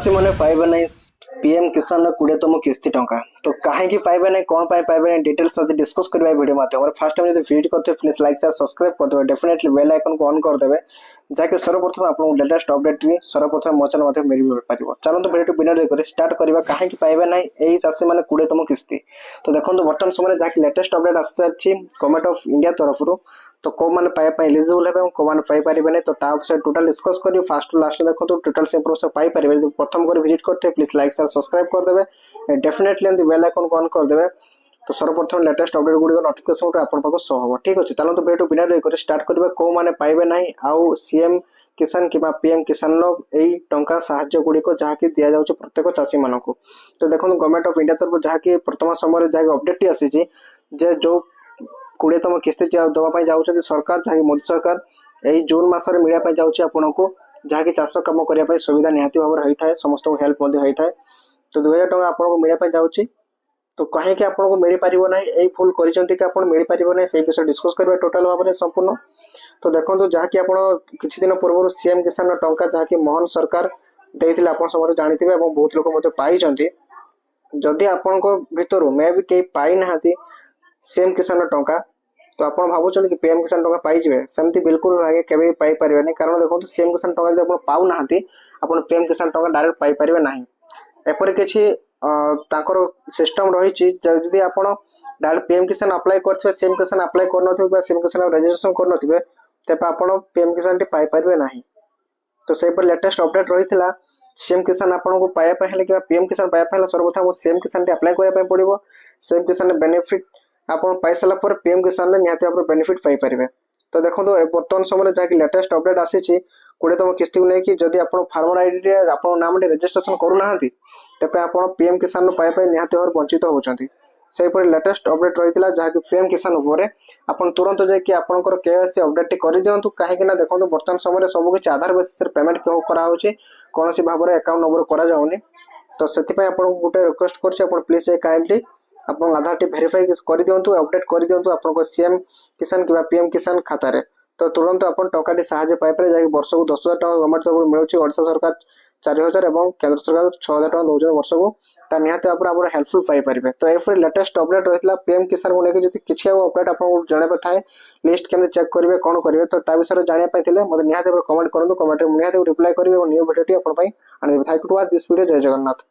चाषी मैंने पाइबे ना पीएम किसान 20तम किस्ती टंका तो कहीं पाइबे ना कौन पाइबे ना डिटेल्स आज डिस्कस करबा वीडियो माध्यम फर्स्ट टाइम जब वीडियो करते प्लीज लाइक शेयर सब्सक्राइब कर देबे डेफिनेटली बेल आइकन को ऑन कर देबे जाके सर्वप्रथम आपन लेटेस्ट अपडेट री सर्वप्रथम मो चैनल माध्यम मिल पारिबो। चलंतु वीडियो बिना रे करे स्टार्ट करबा कहीं पाइबे ना एई चाषी माने 20तम किस्ती। तो देखंतु वर्तमान समय जाके लेटेस्ट अपडेट आछि गवर्नमेंट ऑफ इंडिया तरफ रु तो को माने पाए पाए एलिजिबल हेबे को माने पाई परिबे नै तो ता से टोटल डिस्कस करियो फास्ट टू लास्ट देखो तो टोटल से इंफॉर्मेशन पाई परिबे। यदि प्रथम कर विजिट करते प्लीज लाइक शेयर सब्सक्राइब कर देबे डेफिनेटली एंड बेल आइकन को ऑन कर देबे तो सर्वप्रथम लेटेस्ट अपडेट गुडी नोटिफिकेशन उठे आपन पाको शो हो। ठीक अछि चलो तो वीडियो बिना रे करे स्टार्ट करबे को माने पाइबे नै आउ सीएम किसान किबा पीएम किसान नो एई टंका सहायता गुडी को जहा कि दिया जाउछ प्रत्येक चाषी मानको। तो देखो गवर्नमेंट ऑफ इंडिया तरफ जहा कि प्रथम समय जहा अपडेट टी आसी जे जो 20तम किस्ती दवा जाऊँ सरकार जहाँ मोदी सरकार यही जून मसरे मिलने जाऊँगी आपन को जहाँकि चाष कम करने सुविधा निहाती भाव होता है समस्त हेल्प होता है। तो 2000 टका आपको मिलने जाऊँगी तो कहीं आपको मिल पार ना यही भूल कर मिल पार ना से विषय डिस्कस करेंगे टोटाल भाव में संपूर्ण। तो देखो जहाँकि किसी दिन पूर्व सीएम किसान टंका जहाँकि मोहन सरकार देते आप समस्त जानते हैं बहुत लोग पाई जदि आपण भितर मे भी कई पाई ना सीएम किसान टंका तो आप भावुं कि पीएम किसान टंका पाइबे सेमती बिल्कुल आगे केवे पाई परिबे कारण देखो सीएम किसान टंका जब आप पाऊ ना आप पीएम किसान टंका डायरेक्ट पाई परिबे नाही। एपर किछि ताकर सिस्टम रही जदि आप डायरेक्ट पीएम किसान अप्लाई करथिबे सीएम किसान अप्लाई करनथिबे सीएम किसान रजिस्ट्रेशन करनथिबे तेबे आप पीएम किसान टी पाई परिबे नाही। तो से पर लेटेस्ट अपडेट रही सीएम किसान आपन को पाया पहले कि पीएम किसान पाया पहले सर्वप्रथम सीएम किसान टी अप्लाई करबा पड़िबो सीएम किसान बेनिफिट आपन पाई साला पर पीएम किसान ने निहाती आप बेनिफिट पाई परिबे। तो देखो वर्तमान समय जहाँकि लेटेस्ट अपडेट आसी 20तम किस्ती को लेकिन जदि आप फार्मर आईडी रे आपन नाम रजिस्ट्रेशन करूना तेज आप पीएम किसान पाई पाई निहाती भाव वंचित होती से लेटेस्ट अपडेट रही है जहाँकि पीएम किसान आपन तुरंत जाकि आपंकर केवाईसी अपडेट कर दिंतु कहीं देखो बर्तमान समय सबकि आधार बेसिस पेमेंट कराऊँच कौन सी भाव में अकाउंट नंबर कराऊनी। तो से गोटे रिक्वेस्ट कर प्लीज काइंडली आप आधार टी भेरीफाई कर दिंतु अपडेट कर दिंतु आप सीएम किसान कि पीएम किसान खाता रे तो तुरंत आप टंका साहाଯ୍य पाइपर जैसे वर्ष को 10,000 टका गवर्नमेंट तरफ मिलूँ ओडिशा सरकार 4,000 और केंद्र सरकार 6,000 टका दौर वर्ष को निहाती आप हेल्पफुल पाइपर। तो ये लेटेस्ट अपडेट रही है पीएम किसान को लेकिन जो किसी अपडेट आपको जानवर थाए लिस्ट केमती चेक करेंगे कौन करेंगे तो विषय जानापी मतलब निहाती कमेंट करूँ कमेंट निहाती रिप्लाई करेंगे न्यू भिडियो आप thank you to watch this video. जय जगन्नाथ।